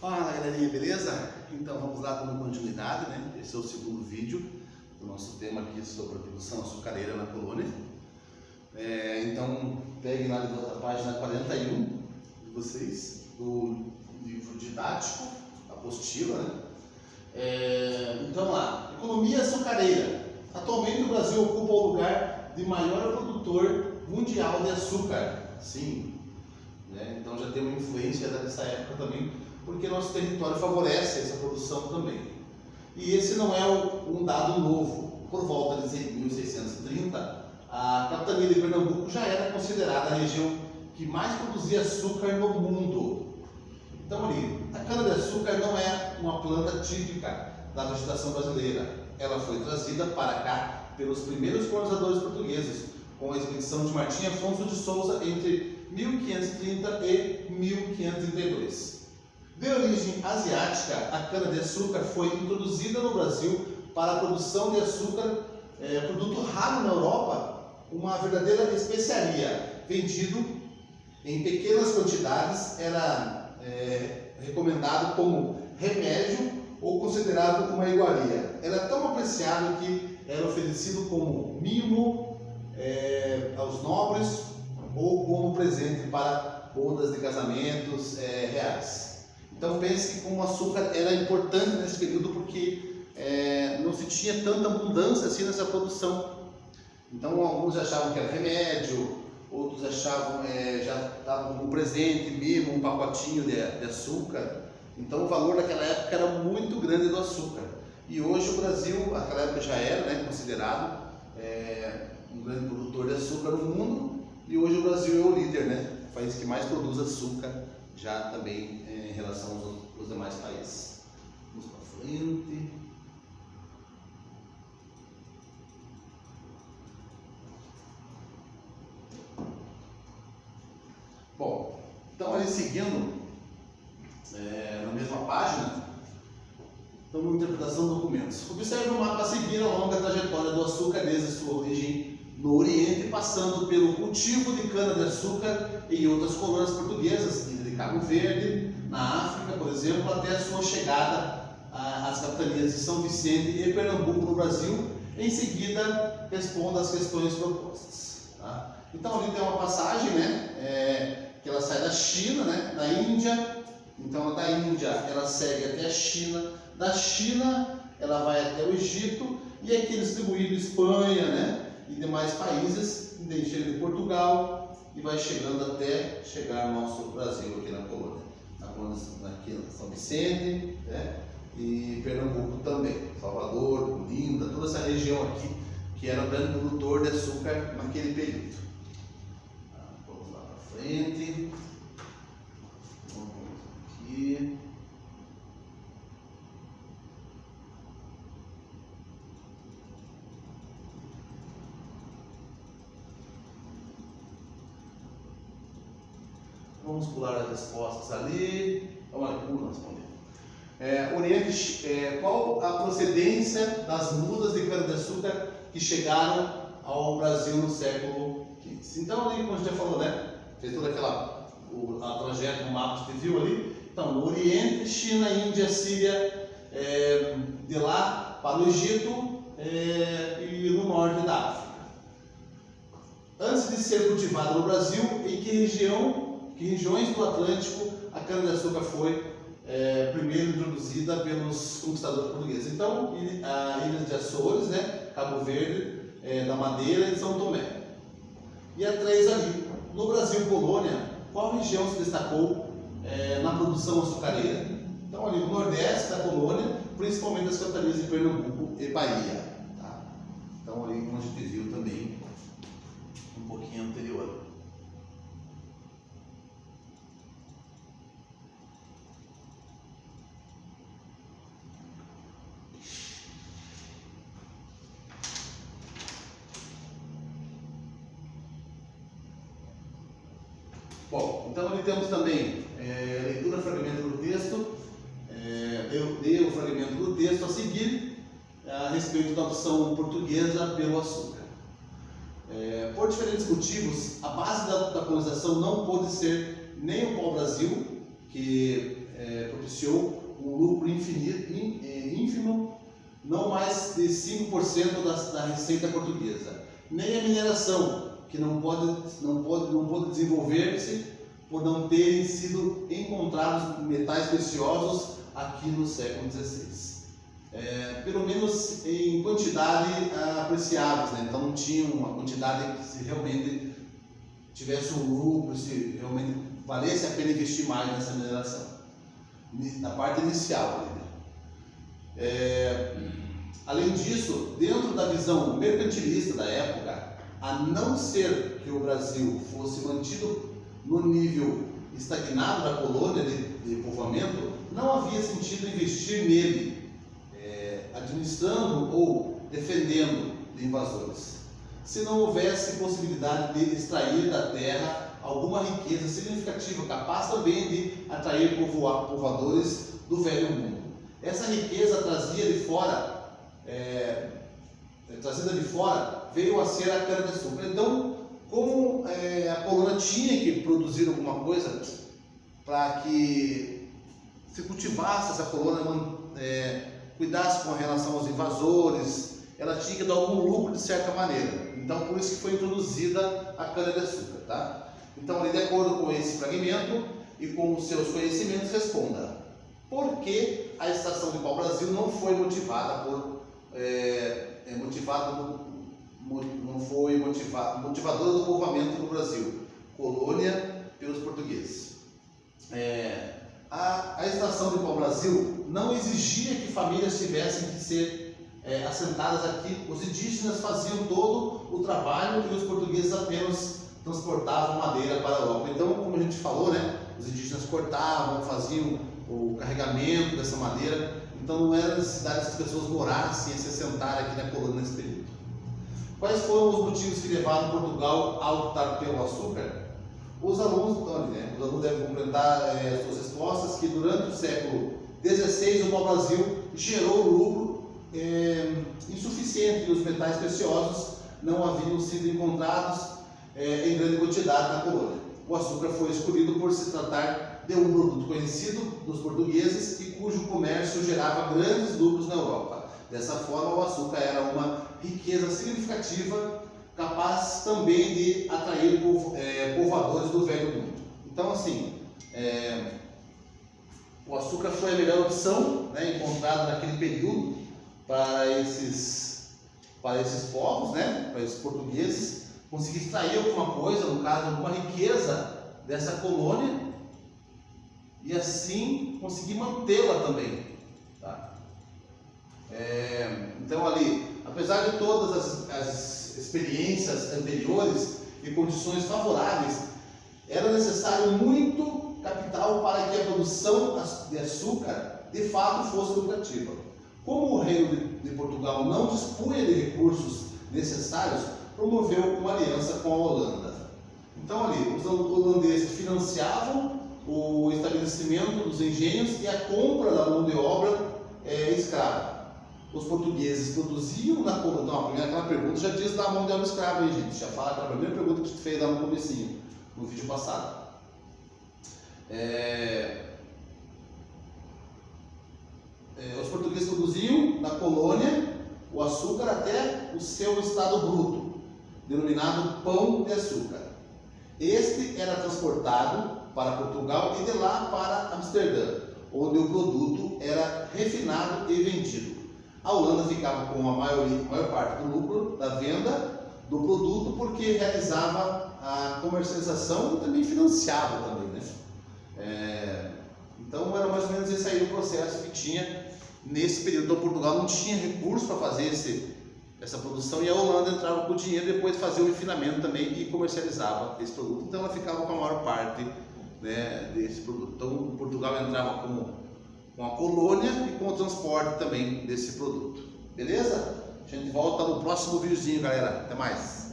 Fala galerinha, beleza? Então vamos lá dando continuidade, né? Esse é o segundo vídeo do nosso tema aqui sobre a produção açucareira na colônia. Então peguem lá da página 41 de vocês, do livro didático, apostila, né? Então lá, economia açucareira. Atualmente o Brasil ocupa o lugar de maior produtor mundial de açúcar. Sim, né? Então já tem uma influência dessa época também, porque nosso território favorece essa produção também. E esse não é um dado novo. Por volta de 1630, a capitania de Pernambuco já era considerada a região que mais produzia açúcar no mundo. Então ali, a cana-de-açúcar não é uma planta típica da vegetação brasileira. Ela foi trazida para cá pelos primeiros colonizadores portugueses, com a expedição de Martim Afonso de Souza entre 1530 e 1532. De origem asiática, a cana-de-açúcar foi introduzida no Brasil para a produção de açúcar, produto raro na Europa, uma verdadeira especiaria, vendido em pequenas quantidades, era recomendado como remédio ou considerado uma iguaria. Era tão apreciado que era oferecido como mimo aos nobres ou como presente para bodas de casamentos reais. Então pense como o açúcar era importante nesse período, porque não se tinha tanta abundância assim nessa produção. Então alguns achavam que era remédio, outros achavam já estavam como presente, mimo, um pacotinho de açúcar. Então o valor naquela época era muito grande do açúcar. E hoje o Brasil, naquela época já era considerado um grande produtor de açúcar no mundo, e hoje o Brasil é o líder, né? O país que mais produz açúcar já também em relação aos demais países. Vamos para frente. Bom, então ali seguindo, na mesma página, estamos na interpretação de documentos. Observe o mapa a seguir a longa trajetória do açúcar desde sua origem no Oriente, passando pelo cultivo de cana-de-açúcar em outras colônias portuguesas, de Cabo Verde, na África, por exemplo, até a sua chegada às capitanias de São Vicente e Pernambuco no Brasil. Em seguida, responda às questões propostas. Tá? Então ali tem uma passagem, né, que ela sai da China, né, da Índia. Então da Índia ela segue até a China, da China ela vai até o Egito, e aqui é distribuído Espanha, né, e demais países, chega de Portugal e vai chegando até chegar no nosso Brasil aqui na colônia. Aqui em São Vicente, né, e Pernambuco também, Salvador, Olinda, toda essa região aqui que era o grande produtor de açúcar naquele período. Vamos lá para frente. Vamos aqui. Vamos pular as respostas ali. Vamos lá, vamos responder. Oriente, qual a procedência das mudas de cana-de-açúcar que chegaram ao Brasil no século XV? Então, ali, como a gente já falou, né? Fez toda aquela trajeto, o mapa que você viu ali. Então, no Oriente, China, Índia, Síria, de lá para o Egito e no norte da África. Antes de ser cultivada no Brasil, em que regiões do Atlântico a cana-de-açúcar foi primeiro introduzida pelos conquistadores portugueses? Então, a Ilha de Açores, né, Cabo Verde, da Madeira e São Tomé. E a 3 ali, no Brasil colônia, qual região se destacou na produção açucareira? Então, ali no nordeste da colônia, principalmente as capitanias de Pernambuco e Bahia. Tá? Então, ali como a gente viu também um pouquinho anterior. Bom, então ali temos também leitura, fragmento do texto, dê o fragmento do texto a seguir a respeito da opção portuguesa pelo açúcar. Por diferentes motivos, a base da colonização não pôde ser nem o pau-brasil, que propiciou um lucro ínfimo, não mais de 5% da receita portuguesa, nem a mineração, que não pode desenvolver-se por não terem sido encontrados metais preciosos aqui no século XVI. Pelo menos em quantidade apreciáveis, né? Então não tinha uma quantidade que se realmente tivesse um lucro, se realmente valesse a pena investir mais nessa mineração, na parte inicial. Além disso, dentro da visão mercantilista da época, a não ser que o Brasil fosse mantido no nível estagnado da colônia de povoamento, não havia sentido investir nele, administrando ou defendendo de invasores, se não houvesse possibilidade de extrair da terra alguma riqueza significativa, capaz também de atrair povoadores do velho mundo. Essa riqueza trazida de fora veio a ser a cana-de-açúcar. Então, como a colônia tinha que produzir alguma coisa para que se cultivasse essa colônia, cuidasse com relação aos invasores, ela tinha que dar algum lucro de certa maneira. Então, por isso que foi introduzida a cana-de-açúcar, tá? Então, de acordo com esse fragmento e com os seus conhecimentos, responda: por que a extração de pau-brasil não foi motivada motivadora do povoamento no Brasil, colônia pelos portugueses? A extração de pau-brasil não exigia que famílias tivessem que ser assentadas aqui. Os indígenas faziam todo o trabalho e os portugueses apenas transportavam madeira para a Europa. Então, como a gente falou, né, os indígenas cortavam, faziam o carregamento dessa madeira. Então, não era necessidade que as pessoas morassem e se assentaram aqui na colônia nesse período. Quais foram os motivos que levaram Portugal a optar pelo açúcar? Os alunos devem completar as suas respostas que durante o século XVI o pau-brasil gerou lucro insuficiente e os metais preciosos não haviam sido encontrados em grande quantidade na colônia. O açúcar foi escolhido por se tratar de um produto conhecido dos portugueses e cujo comércio gerava grandes lucros na Europa. Dessa forma, o açúcar era uma riqueza significativa, capaz também de atrair povoadores do velho mundo. Então, assim, o açúcar foi a melhor opção, né, encontrada naquele período para esses povos, né, para esses portugueses, conseguir extrair alguma coisa, no caso, alguma riqueza dessa colônia e assim conseguir mantê-la também. Tá? Então, ali, apesar de todas as experiências anteriores e condições favoráveis, era necessário muito capital para que a produção de açúcar de fato fosse lucrativa. Como o reino de Portugal não dispunha de recursos necessários, promoveu uma aliança com a Holanda. Então, ali, os holandeses financiavam o estabelecimento dos engenhos e a compra da mão de obra escrava. Os portugueses produziam na colônia. Então, aquela pergunta já diz da mão de obra escrava, hein, gente? Já fala aquela primeira pergunta que a gente fez lá no comecinho, no vídeo passado. Os portugueses produziam na colônia o açúcar até o seu estado bruto, denominado pão de açúcar. Este era transportado para Portugal e de lá para Amsterdã, onde o produto era refinado e vendido. A Holanda ficava com a maior parte do lucro da venda do produto, porque realizava a comercialização e também financiava também, né? Então era mais ou menos esse aí o processo que tinha nesse período. Então Portugal não tinha recurso para fazer essa produção e a Holanda entrava com o dinheiro e depois fazia o refinamento também e comercializava esse produto. Então ela ficava com a maior parte, né, desse produto. Então Portugal entrava com a colônia e com o transporte também desse produto. Beleza? A gente volta no próximo videozinho, galera. Até mais!